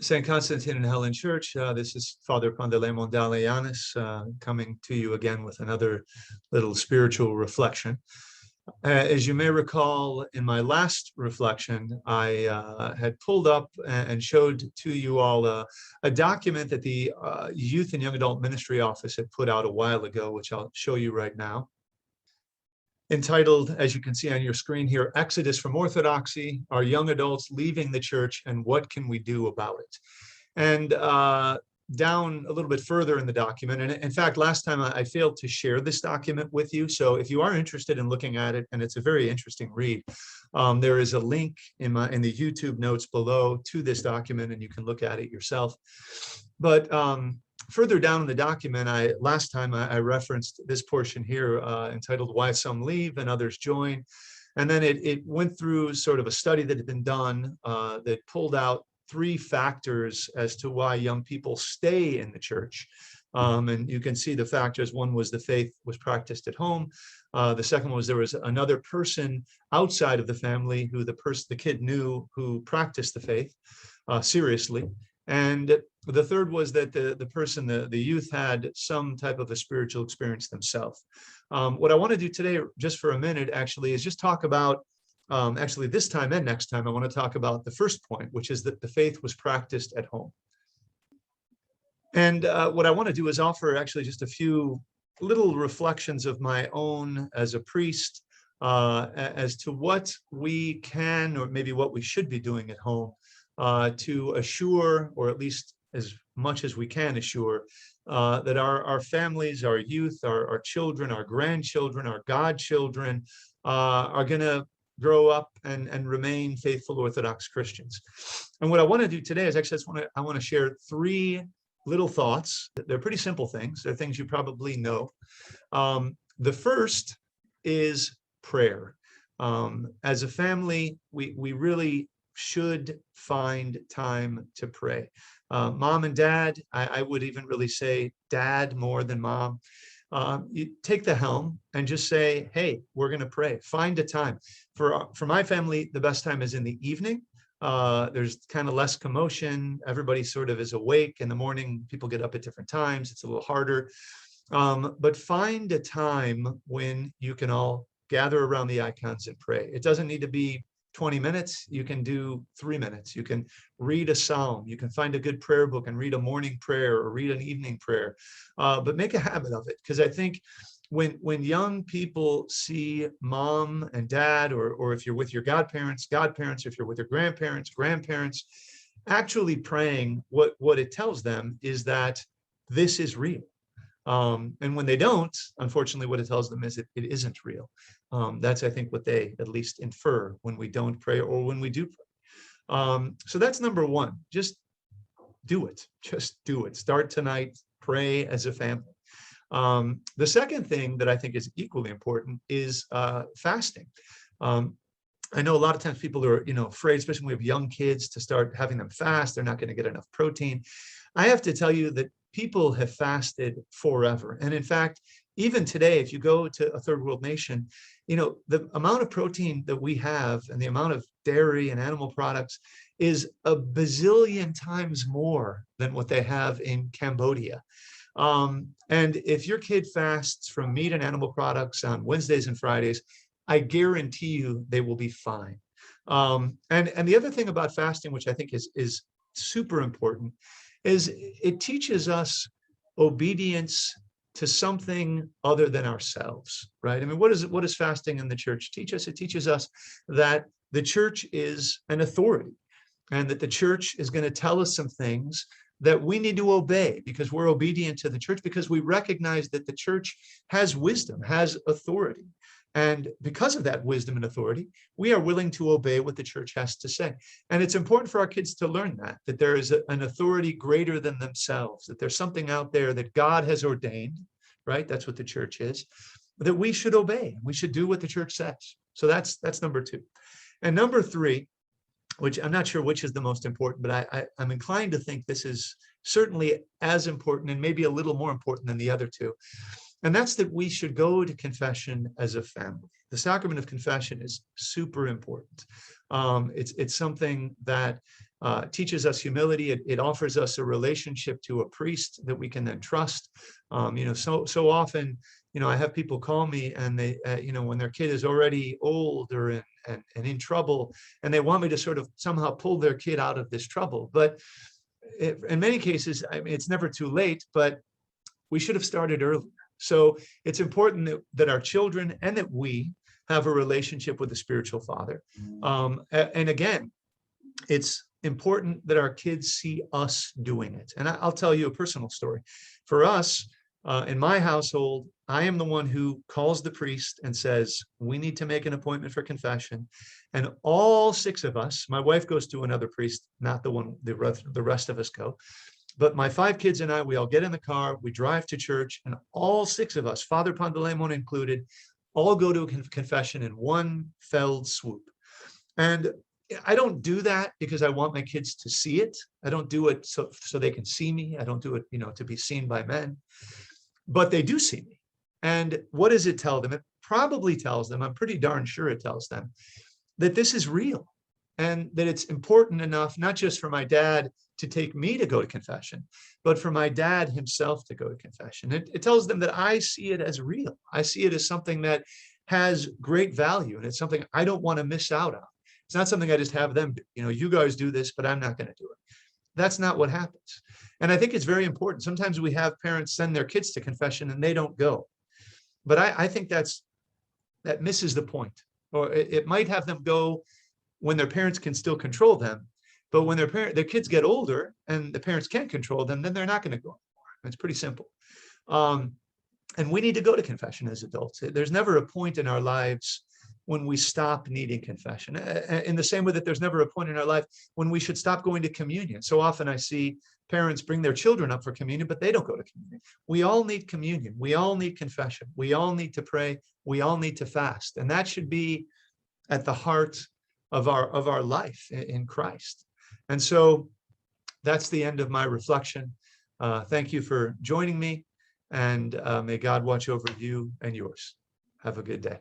St. Constantine and Helen Church. This is Father Panteleimon coming to you again with another little spiritual reflection. As you may recall, in my last reflection, I had pulled up and showed to you all a document that the Youth and Young Adult Ministry Office had put out a while ago, which I'll show you right now, entitled, as you can see on your screen here, Exodus from Orthodoxy, Are Young Adults Leaving the Church and What Can We Do About It? And down a little bit further in the document, and in fact, last time I failed to share this document with you, so if you are interested in looking at it, and it's a very interesting read, there is a link in the YouTube notes below to this document, and you can look at it yourself. But further down in the document, last time I referenced this portion here entitled Why Some Leave and Others Join. And then it went through sort of a study that had been done that pulled out 3 factors as to why young people stay in the church. And you can see the factors. One was the faith was practiced at home. The second was there was another person outside of the family who the kid knew who practiced the faith seriously. And the third was that the youth had some type of a spiritual experience themselves. What I want to do today, just for a minute, actually, is just talk about, actually this time and next time, I want to talk about the first point, which is that the faith was practiced at home. And what I want to do is offer actually just a few little reflections of my own as a priest as to what we can, or maybe what we should be doing at home to assure, or at least as much as we can assure, that our families, our youth, our children, our grandchildren, our godchildren are going to grow up and remain faithful Orthodox Christians. And what I want to do today is actually I want to share 3 little thoughts. They're pretty simple things. They're things you probably know. The first is prayer. As a family, we really should find time to pray. Mom and dad, I would even really say dad more than mom. You take the helm and just say, hey, we're going to pray. Find a time. For my family, the best time is in the evening. There's kind of less commotion. Everybody sort of is awake. In the morning, people get up at different times. It's a little harder. But find a time when you can all gather around the icons and pray. It doesn't need to be 20 minutes. You can do 3 minutes. You can read a psalm. You can find a good prayer book and read a morning prayer or read an evening prayer. But make a habit of it, because I think when young people see mom and dad, or if you're with your godparents, if you're with your grandparents, actually praying, what it tells them is that this is real. And when they don't, unfortunately, what it tells them is it isn't real. That's, I think, what they at least infer when we don't pray or when we do pray. So that's number 1. Just do it. Just do it. Start tonight. Pray as a family. The second thing that I think is equally important is fasting. I know a lot of times people are, afraid, especially when we have young kids, to start having them fast. They're not going to get enough protein. I have to tell you that people have fasted forever. And in fact, even today, if you go to a third world nation, the amount of protein that we have and the amount of dairy and animal products is a bazillion times more than what they have in Cambodia. And if your kid fasts from meat and animal products on Wednesdays and Fridays, I guarantee you they will be fine. And the other thing about fasting, which I think is super important, is it teaches us obedience to something other than ourselves, right? I mean, what does fasting in the church teach us? It teaches us that the church is an authority, and that the church is going to tell us some things that we need to obey because we're obedient to the church, because we recognize that the church has wisdom, has authority. And because of that wisdom and authority, we are willing to obey what the church has to say. And it's important for our kids to learn that there is an authority greater than themselves, that there's something out there that God has ordained, right? That's what the church is, that we should obey. We should do what the church says. So that's number 2. And number 3, which I'm not sure which is the most important, but I'm inclined to think this is certainly as important and maybe a little more important than the other 2. And that's that we should go to confession as a family. The sacrament of confession is super important. It's something that teaches us humility. It offers us a relationship to a priest that we can then trust. So often, I have people call me and they, when their kid is already old or in trouble, and they want me to sort of somehow pull their kid out of this trouble. But in many cases, I mean, it's never too late, but we should have started early. So it's important that our children and that we have a relationship with the spiritual father. And again, it's important that our kids see us doing it. And I'll tell you a personal story. For us, in my household, I am the one who calls the priest and says, we need to make an appointment for confession. And all 6 of us, my wife goes to another priest, not the one the rest of us go. But my 5 kids and I, we all get in the car, we drive to church, and all 6 of us, Father Panteleimon included, all go to a confession in one fell swoop. And I don't do that because I want my kids to see it. I don't do it so they can see me. I don't do it, to be seen by men. But they do see me. And what does it tell them? It probably tells them, I'm pretty darn sure it tells them, that this is real and that it's important enough, not just for my dad to take me to go to confession, but for my dad himself to go to confession. It tells them that I see it as real. I see it as something that has great value, and it's something I don't want to miss out on. It's not something I just have them, you guys do this, but I'm not going to do it. That's not what happens. And I think it's very important. Sometimes we have parents send their kids to confession and they don't go. But I think that misses the point. Or it might have them go when their parents can still control them. But when their kids get older and the parents can't control them, then they're not going to go anymore. It's pretty simple. And we need to go to confession as adults. There's never a point in our lives when we stop needing confession. In the same way that there's never a point in our life when we should stop going to communion. So often I see parents bring their children up for communion, but they don't go to communion. We all need communion. We all need confession. We all need to pray. We all need to fast. And that should be at the heart of our life in Christ. And so that's the end of my reflection. Thank you for joining me, and may God watch over you and yours. Have a good day.